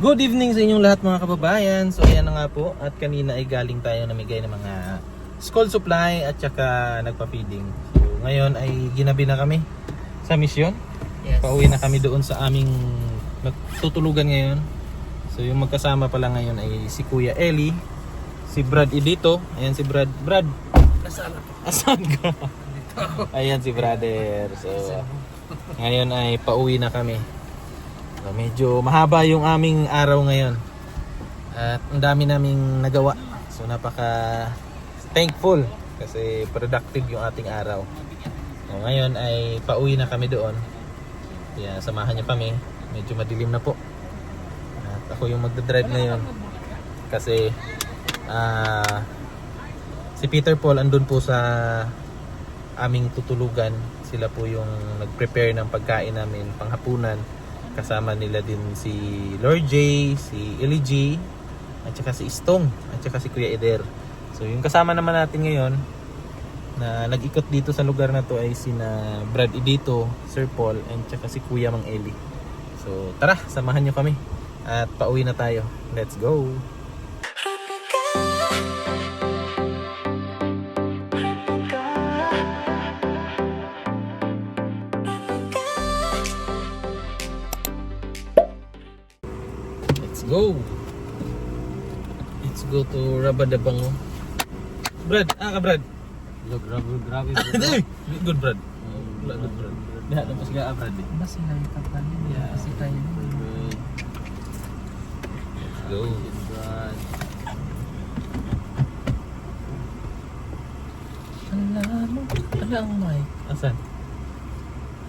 Good evening sa inyong lahat mga kababayan. So ayan na nga po, at kanina ay galing tayo namigay ng mga school supply at saka nagpa-feeding. So ngayon ay ginabi na kami sa misyon. Yes. Pauwi na kami doon sa aming tutulugan ngayon. So yung magkasama pala ngayon ay si Kuya Eli, si Brad Idito. Ayan si Brad. Brad, asan ka? Ayan si brother. So ngayon ay pauwi na kami. So, medyo mahaba yung aming araw ngayon at ang dami naming nagawa, so napaka thankful kasi productive yung ating araw. So, ngayon ay pauwi na kami doon, kaya samahan niyo kami. Medyo madilim na po at ako yung magdadrive ngayon kasi si Peter Paul andun po sa aming tutulugan. Sila po yung nag-prepare ng pagkain namin panghapunan. Kasama nila din si Lord J, si Eli G, at saka si Istong, at saka si Kuya Eder. So yung kasama naman natin ngayon na nag-ikot dito sa lugar na to ay sina Brad Idito, Sir Paul, and saka si Kuya Mang Eli. So tara, samahan nyo kami at pauwi na tayo. Let's go! Go! Let's go to Rabadabango. Brad, Brad. Grabe. Good Brad. Good Brad. Diha tapos ga Brad. Mas sinabi ka pa rin. Kasi tayo. Let's go. Brad. Ala ang mic. Asan?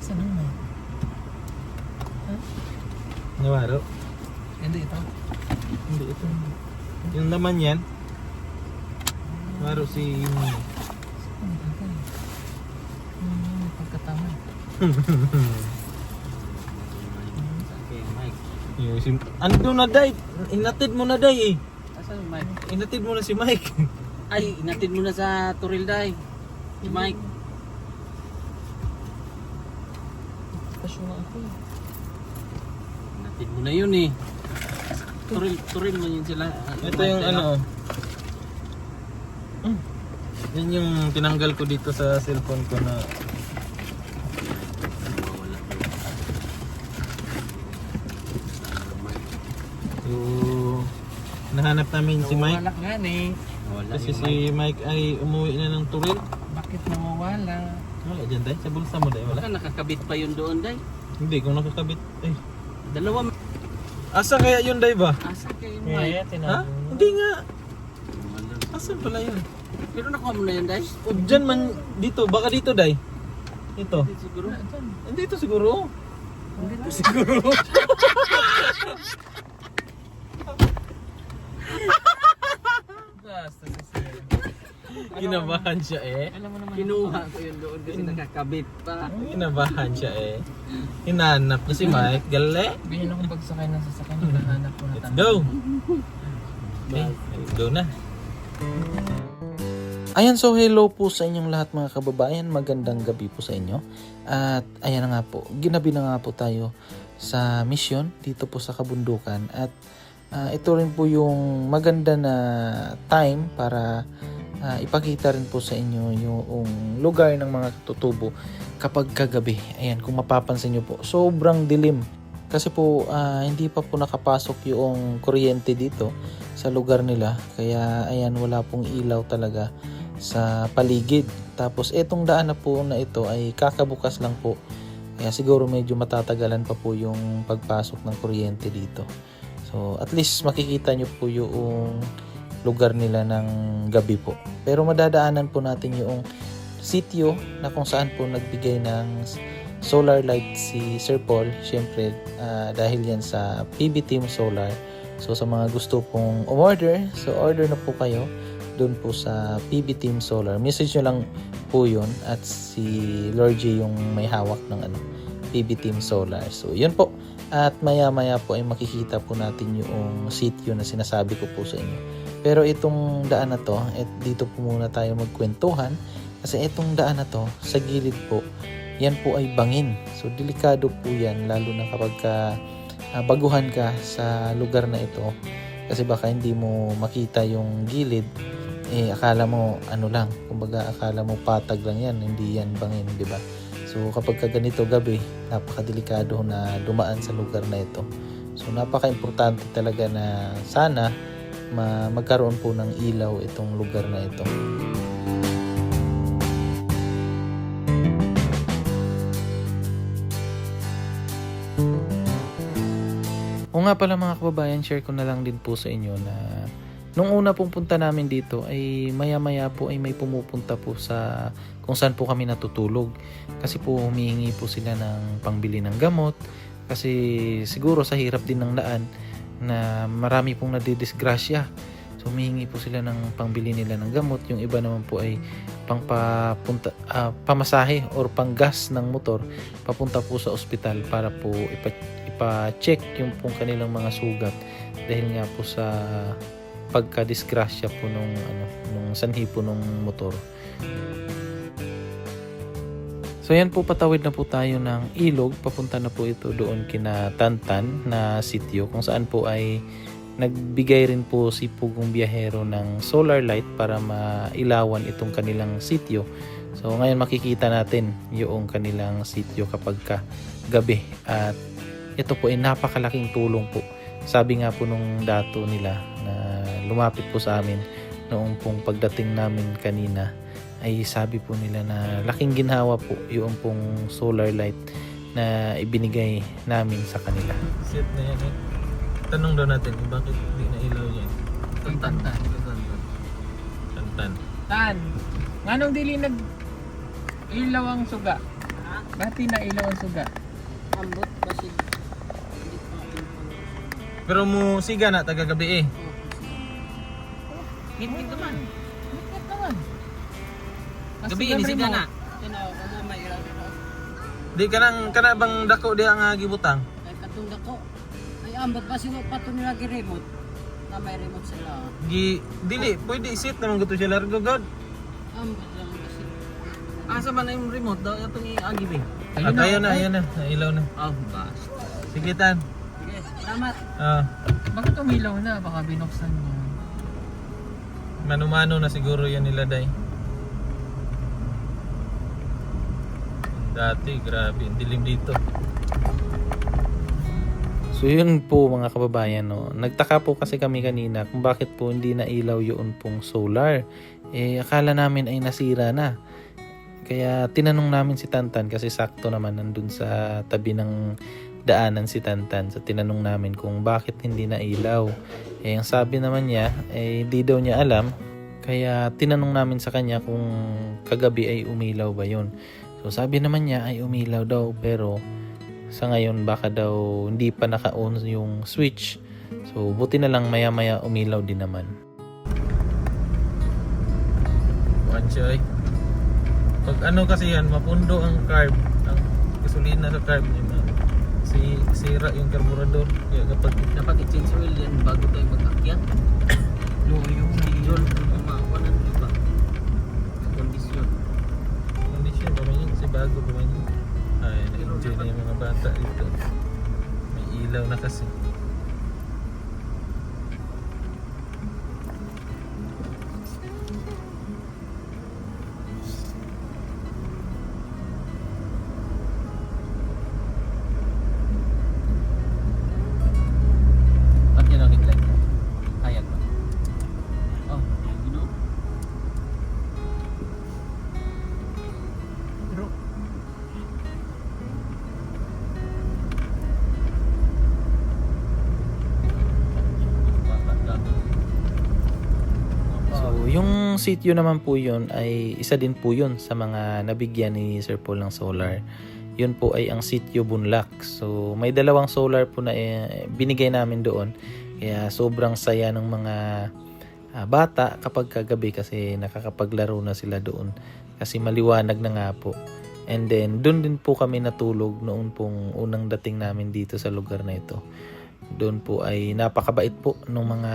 Asan ang mic? Nawaro? Hindi ito. Hindi ito. Yung laman yan. Nawaro si Pagkatama. yung si ando na day. Inatid mo na day eh. Asan ang mic? Inatid mo na si Mike. Ay, inatid mo na sa Turil Day. Si Mike. Pasyo nga ako eh. Inatid mo na yun eh. Turil mo yun sila. Ito yung ano. Yan yung tinanggal ko dito sa cellphone ko na yung nahanap namin si Mike. Wala nga eh. Kasi si Mike ay umuwi na ng Turil. Bakit nawawala? Wala dyan day, sa bulsa mo day, wala. Baka nakakabit pa yun doon, Day. Hindi, kung nakakabit. Ay. Dalawa. Asa kaya yun day ba? Asa kayo Mike? Ha? Hindi nga. Asan pala yun? Pero nakuha mo na yun, Day? O dyan man, dito, baka dito day. Ito. Hindi siguro. Hindi ito siguro. Hindi to siguro. Basta Kinabahan siya eh. Alam mo naman. Kinuha ko yun doon kasi nakakabit pa. Kinabahan siya eh. Hinanap niya si Mike. Gale. Bihin akong pagsakay ng sasakyan, hinahanap ko na Let's go. Okay, let's go na. Ayan, so hello po sa inyong lahat mga kababayan. Magandang gabi po sa inyo. At ayan na nga po, ginabi na nga po tayo sa mission dito po sa kabundukan. At ito rin po yung maganda na time para ipakita rin po sa inyo yung lugar ng mga tutubo kapag kagabi. Ayan, kung mapapansin nyo po, sobrang dilim. Kasi po hindi pa po nakapasok yung kuryente dito sa lugar nila. Kaya ayan, wala pong ilaw talaga sa paligid. Tapos etong daan na po na ito ay kakabukas lang po. Kaya siguro medyo matatagalan pa po yung pagpasok ng kuryente dito. So at least makikita nyo po yung lugar nila ng gabi po. Pero madadaanan po natin yung sitio na kung saan po nagbigay ng solar light si Sir Paul. Siyempre dahil yan sa PB Team Solar. So sa mga gusto pong order, so order na po kayo doon po sa PB Team Solar. Message nyo lang po yun at si Lord J yung may hawak ng PB Team Solar. So yun po. At maya po ay makikita po natin yung sitio na sinasabi ko po sa inyo. Pero itong daan na to, dito po muna tayo magkwentuhan kasi itong daan na to sa gilid po, yan po ay bangin. So delikado po yan lalo na kapag baguhan ka sa lugar na ito, kasi baka hindi mo makita yung gilid, akala mo ano lang, kumbaga akala mo patag lang yan, hindi yan bangin, di ba? So kapag ka ganito gabi, napakadelikado na dumaan sa lugar na ito. So napaka-importante talaga na sana magkaroon po ng ilaw itong lugar na ito. O nga pala mga kababayan, share ko na lang din po sa inyo na nung una pong punta namin dito ay maya-maya po ay may pumupunta po sa kung saan po kami natutulog. Kasi po humihingi po sila ng pangbili ng gamot, kasi siguro sa hirap din ng daan na marami pong nadidisgrasya. So humihingi po sila ng pangbili nila ng gamot. Yung iba naman po ay pamasahe or panggas ng motor papunta po sa ospital para po ipa-check yung pong kanilang mga sugat dahil nga po sa pagka-disgrasya po nung sanhi po nung motor. So yan po, patawid na po tayo ng ilog. Papunta na po ito doon kina Tantan na sitio kung saan po ay nagbigay rin po si Pugong Biyahero ng solar light para mailawan itong kanilang sitio. So ngayon makikita natin yung kanilang sitio kapag gabi, at ito po ay napakalaking tulong po. Sabi nga po nung dato nila na lumapit po sa amin noong pong pagdating namin kanina, ay sabi po nila na laking ginhawa po yung pong solar light na ibinigay namin sa kanila. Set na yan eh. Tanong daw natin kung bakit hindi na ilaw yan. Tantan. Tan, nganong dili nag ilaw ang suga? Bakit di na ilaw ang suga? Ambot kasi. Pero mo siga na taga-gabi eh. Hit naman. Bakit naman? Gabi ini siga na. May ilaw dito. Di kana bang dako di ang gibutang? Ay katong dako. Ay ambot pa sino pa to nila gi-remote. Na may remote sila. Dili pwede isit naman gusto siya largo god. Ambot lang kasi. Asa man na yung remote daw itong i-agi ba? Ayun na, ilaw na. Oh, basta. Sige tan. Sige, salamat. Bakit umilaw na? Baka binuksan mo. Mano-mano na siguro yan nila day. Dati grabe, ang dilim dito. So yun po mga kababayan, no. Nagtaka po kasi kami kanina kung bakit po hindi na ilaw yun pong solar. Akala namin ay nasira na. Kaya tinanong namin si Tantan, kasi sakto naman nandun sa tabi ng daanan si Tantan. So tinanong namin kung bakit hindi na ilaw. Ang sabi naman niya, di daw niya alam. Kaya tinanong namin sa kanya kung kagabi ay umilaw ba yun. So sabi naman niya ay umilaw daw, pero sa ngayon baka daw hindi pa naka-on yung switch. So buti na lang maya-maya umilaw din naman. Wanchay. Pag ano kasi yan, mapundo ang carb, ang gasolina sa carb niya. Sira yung carburetor. Kaya kapag Dapat i-change oil yan bago tayo mag-akyat. Loyo. Yun, maawanan diba? Kondisyon. condition pa man yun, kasi bago pa man yun. Ay, na-enjoy na yung mga bata dito. May ilaw na kasi. At yan ang headlight mo. Hayag ba? Oh, you know? Pero So, yung sitio naman po yun ay isa din po yun sa mga nabigyan ni Sir Paul ng solar. Yun po ay ang sitio Bunlak. So, may dalawang solar po na binigay namin doon. Kaya sobrang saya ng mga bata kapag kagabi, kasi nakakapaglaro na sila doon. Kasi maliwanag na nga po. And then, doon din po kami natulog noon pong unang dating namin dito sa lugar na ito. Doon po ay napakabait po ng mga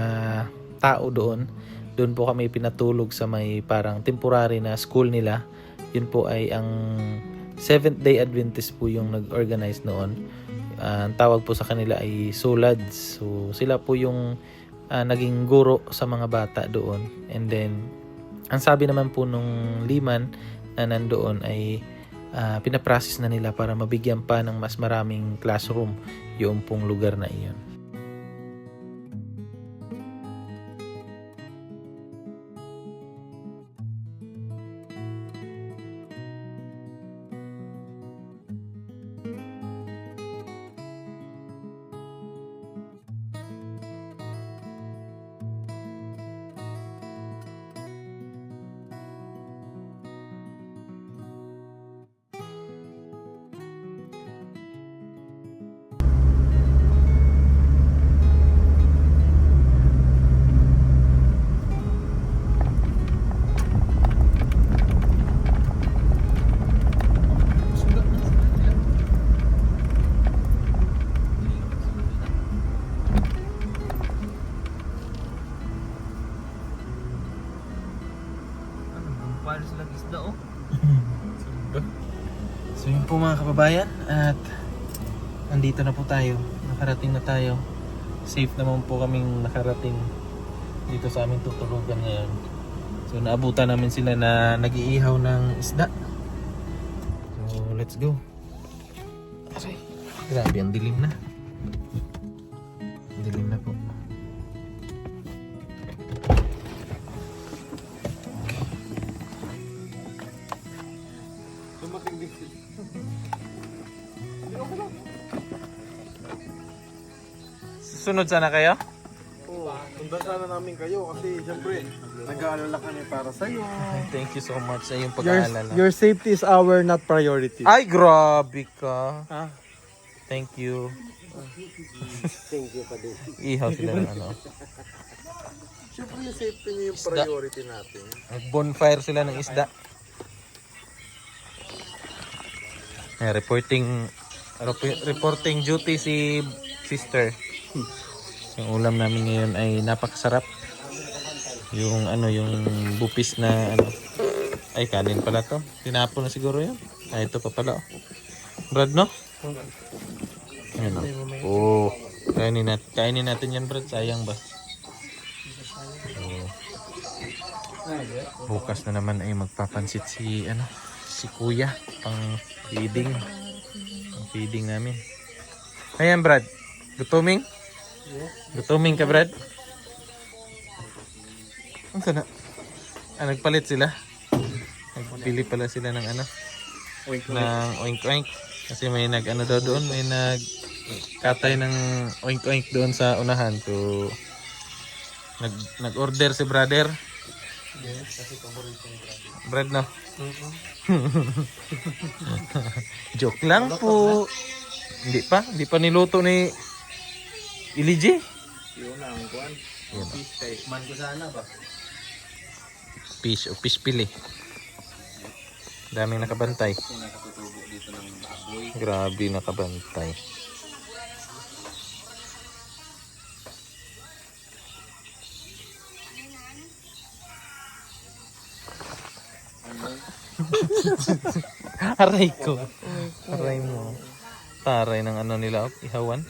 tao doon. Doon po kami pinatulog sa may parang temporary na school nila. Yun po ay ang Seventh Day Adventist po yung nag-organize noon. ang tawag po sa kanila ay sulads. So sila po yung naging guro sa mga bata doon. And then ang sabi naman po nung liman na nandoon ay pinaprocess na nila para mabigyan pa ng mas maraming classroom yung pong lugar na iyon. Paano silang isda oh? So yun po mga kababayan, at andito na po tayo, nakarating na tayo. Safe naman po kaming nakarating dito sa aming tutulugan ngayon. So naabutan namin sila na nag-iihaw ng isda. So let's go. Aray, grabe ang dilim na. Ang dilim na po. Susunod sana kayo? Oo, sundan sana namin kayo kasi siyempre nag-aalala kami para sa'yo. Thank you so much sa iyong pag-aalala. Your safety is our not priority. Ay, grabe ka. Ha? Thank you. Thank you pa din. Ihaw sila ng ano. Siyempre yung safety niyo yung priority natin. Bonfire sila ng isda. Reporting duty si sister. Yung ulam namin ngayon ay napakasarap. Yung yung bupis na ay kanin pala to. Tinapon na siguro yun. Ito pa pala. Brad, no? Ayan o. Oh. Kainin natin yan, Brad. Sayang ba? So, bukas na naman ay magpapansit si Kuya pang feeding. Pang feeding namin. Ayan, Brad. Gutoming? Gutoming ka, Brad? Ang sana? Nagpalit sila. Nagbili pala sila ng ng oink-oink. Kasi may daw doon, may nagkatay ng oink-oink doon sa unahan. So, nag-order si brother. Yes, kasi paborito ni Brad, no? Joke lang po. Hindi pa niluto ni Iliji. Yun ang kuwan. Man ko sana ba? Fish o fish pili. Daming nakabantay. Nakatutubo dito ng baboy. Grabe nakabantay. Aray ko. Aray mo. Taray ng nila, ihawan.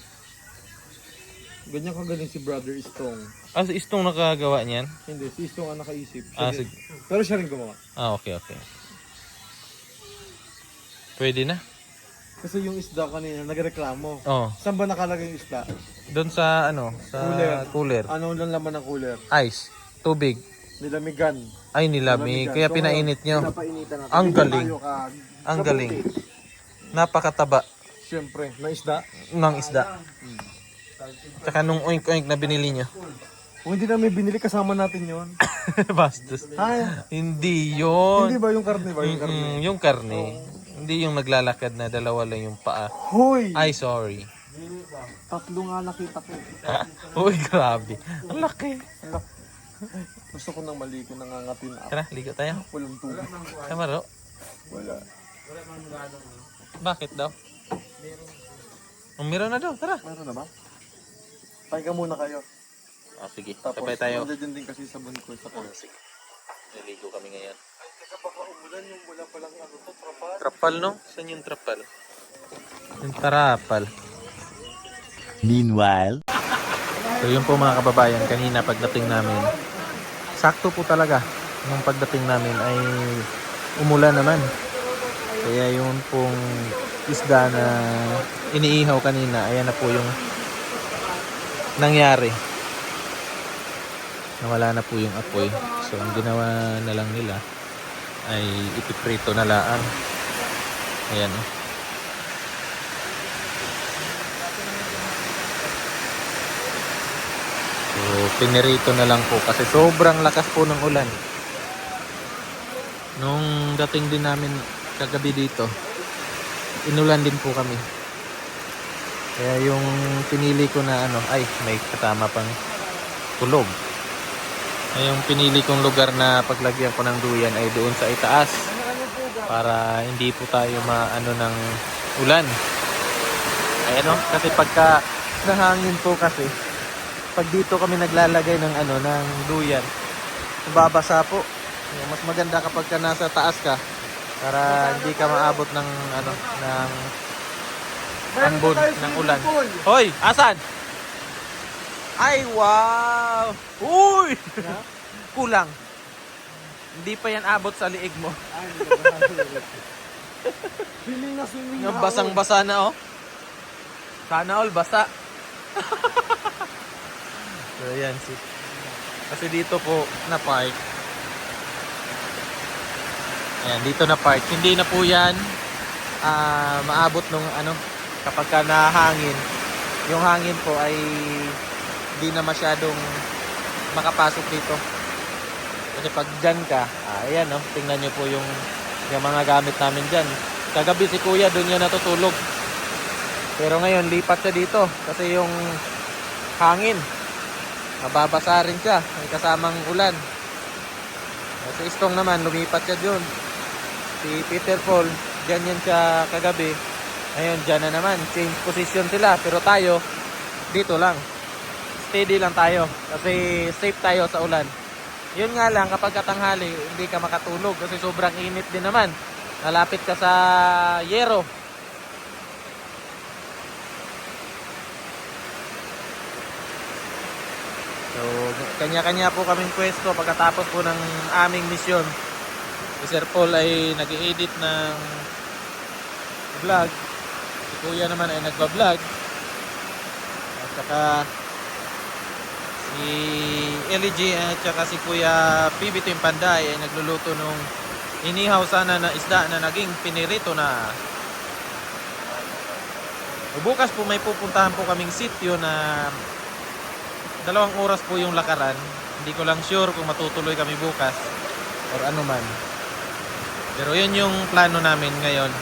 Ganyan kagaling si Brother Istong. Si Istong nakagawa niyan? Hindi, si Istong ang nakaisip. Sige. Pero siya rin gumawa. Okay. Pwede na? Kasi yung isda kanina, nagreklamo. Oh, Saan ba nakalagay yung isda? doon sa sa cooler. Ano lang laman ng cooler? Ice, tubig. Nilamigan. Ay, nilamig. Kaya So, pinainit nyo. Pinapainitan natin. Ang Hindi galing. tayo Ang galing. sabuntis. Napakataba Siyempre, na isda. ng isda. Tsaka nung oink-oink na binili nyo. Kung hindi namin binili, kasama natin yon. Bastos. Ay, Hindi yun. hindi ba yung karne ba? Yung karne. Yung karne. Hindi yung naglalakad na dalawa lang yung paa. Hoy! Ay, sorry. Tatlo nga nakita ko. Uy, grabe. Ang laki. Gusto ko nang maligo, nangangatin ako. Tara, ligo tayo. Walang tubig. Kamaro. Wala. Bakit daw? Meron na daw. Tara. Meron na ba? Pahinga muna kayo. Sige. Tapos, Sabay tayo. nandiyan din kasi sabon ko sa port. Sige. Naligo kami ngayon. Ay, teka, baka umulan yung wala palang to, trapal. Trapal, no? Saan yung trapal? Yung tarapal. Meanwhile. So yun po mga kababayan, kanina pagdating namin, sakto po talaga. Nung pagdating namin ay umulan naman. Kaya yun pong isda na iniihaw kanina, ayan na po yung nangyari. Nawala na po yung apoy. So ang ginawa na lang nila ay ipiprito na lang. Ayan. So pinirito na lang po kasi sobrang lakas po ng ulan. Nung dating din namin kagabi dito, inulan din po kami. Kaya yung pinili ko na ay may kasama pang tulog. Kaya yung pinili kong lugar na paglagyan ko ng duyan ay doon sa itaas para hindi po tayo maano ng ulan. Ayan kasi pagka nahangin po kasi pag dito kami naglalagay ng ng duyan, babasa po. Mas maganda kapag ka nasa taas ka para hindi ka maabot ng ng ambon ng ulan. Hoy, asan? Ay, wow! Uy! Kulang. Hindi pa yan abot sa liig mo. Swimming na swimming Yung basang-basa na Sana all basa. So, yan. Kasi dito po na park. Ayan, dito na park. Hindi na po yan maabot nung kapag ka nahangin. Yung hangin po ay hindi na masyadong makapasok dito. Kasi pag dyan ka, ayan tingnan nyo po yung mga gamit namin dyan. Kagabi si kuya doon niya natutulog. Pero ngayon lipat siya dito kasi yung hangin. Mababasa rin siya. May kasamang ulan. Si Istong naman lumipat siya doon. Si Peter Paul, dyan yan siya kagabi. Ngayon dyan na naman. Change position sila. Pero tayo, dito lang. Steady lang tayo kasi safe tayo sa ulan. Yun nga lang kapag katanghali hindi ka makatulog kasi sobrang init din naman. Nalapit ka sa yero. So kanya-kanya po kaming pwesto pagkatapos po ng aming misyon. Si Sir Paul ay nag-i-edit ng vlog. Si Kuya naman ay nagba-vlog. At saka si LG at saka si Kuya PB Team Panday ay nagluluto nung inihaw sana na isda na naging pinirito na. Bukas po may pupuntahan po kaming sitio na 2 oras po yung lakaran. Hindi ko lang sure kung matutuloy kami bukas or ano man. Pero yun yung plano namin ngayon.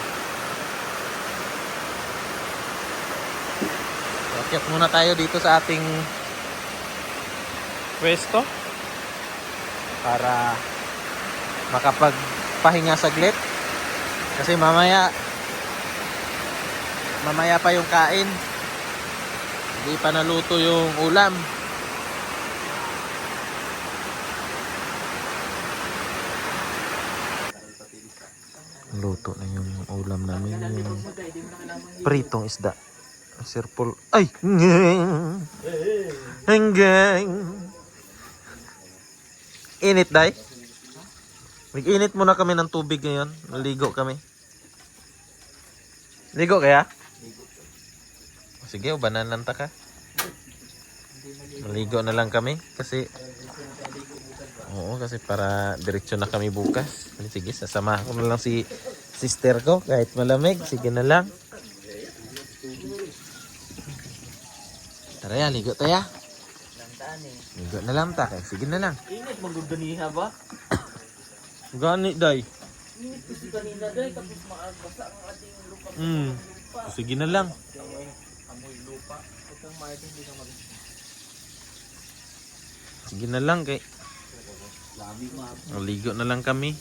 So, akyat muna tayo dito sa ating pwesto para makapagpahinga saglit kasi mamaya pa yung kain, hindi pa naluto yung ulam. Luto na yung ulam namin, yung pritong isda. Sir Paul, ay hanggang init day. Mag-init muna kami ng tubig ngayon. Maligo kami. Ligo kaya? Sige, ubanan lang ta ka. Maligo na lang kami kasi kasi para diretso na kami bukas. Sige, sasamahan ko na lang si sister ko kahit malamig. Sige na lang. Tara ya, ligo tayo. Ligo na lang ta. Sige na lang. Init maguguniha ba? Gani, day. Init kasi kanina day tapos makabasa ang ating lupa. Sige na lang. Amoy lupa. Itong Martin hindi ka Sige na lang kay. Ligo na lang kami.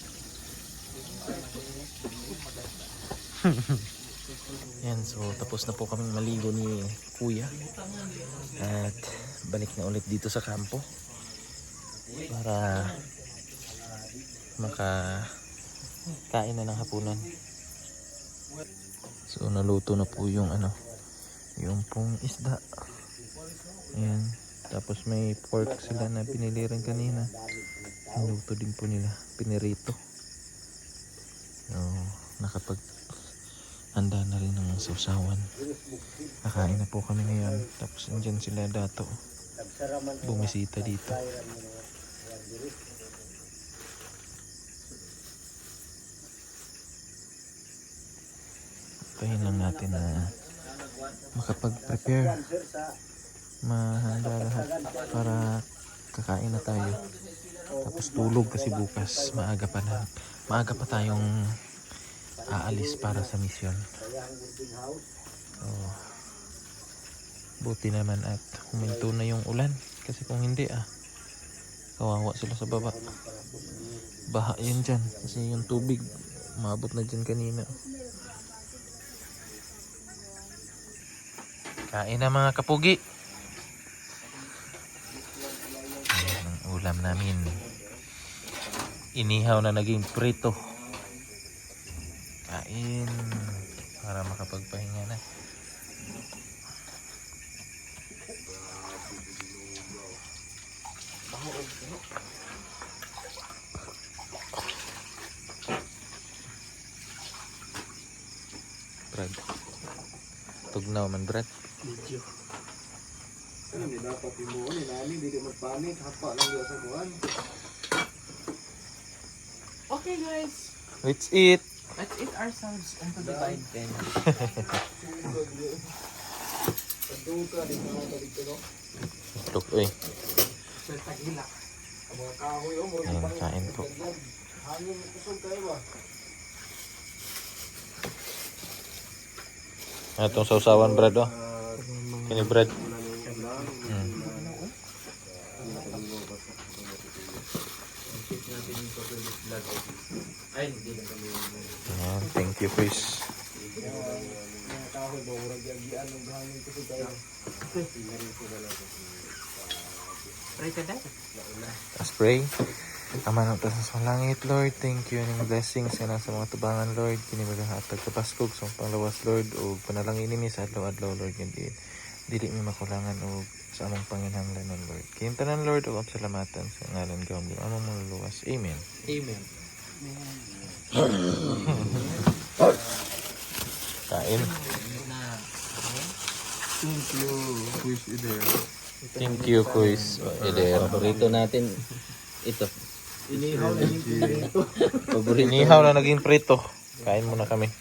Yan, so tapos na po kaming maligo ni Kuya. At balik na ulit dito sa kampo. Para kain na ng hapunan. So naluto na po yung Yung pong isda. Ayan. Tapos may pork sila na pinili rin kanina. Niluto din po nila. Pinirito. So, nakapag handa na rin ng sausawan. Nakain na po kami ngayon. Tapos andyan sila dato. Bumisita dito. Tahin lang natin na makapag-prepare. Mahanda lahat para kakain na tayo. Tapos tulog kasi bukas maaga pa tayong aalis para sa mission. So, buti naman at huminto na yung ulan kasi kung hindi kawawa sila sa baba. Baha yun dyan kasi yung tubig umabot na dyan kanina. Kain na mga kapugi. Ayan ang ulam namin. Inihaw na naging prito. Kain para makapagpahinga na. Brad. Tugnaw man, Brad. Ano ni dapat timuon ni nani dili magpanik hapa lang yo sa kuan. Okay guys, Let's eat. let's eat ourselves into the divine then. Pagduka di na balik no. Tuk, uy. Sa tagila. Ang mga kahoy mo Ayan, kain po. hangin kusog kayo ba. Itong sausawan, Brad, oh. Kini, Brad. Ayan, thank you, Chris. Kahoy ba urag yagian ng hangin kusog kayo. Pray ka dahil. Let's pray. Ama ng taas sa langit, Lord, thank you ng blessings sa nasa mga tubangan, Lord. Kinibagahatag sa Paskog sa panglawas, Lord, o panalangin ini sa adlaw-adlaw, Lord, hindi dili mi makulangan o sa among panginahanglanon, Lord. Kintanan, Lord, o salamatan sa ngalan gawam di among maluluwas. Amen. Amen. Kain. Thank you, wish you there. Thank you, Chris. Edero. Paborito natin ito. Inihaw na yung pinito. Inihaw na naging prito. Kain muna kami.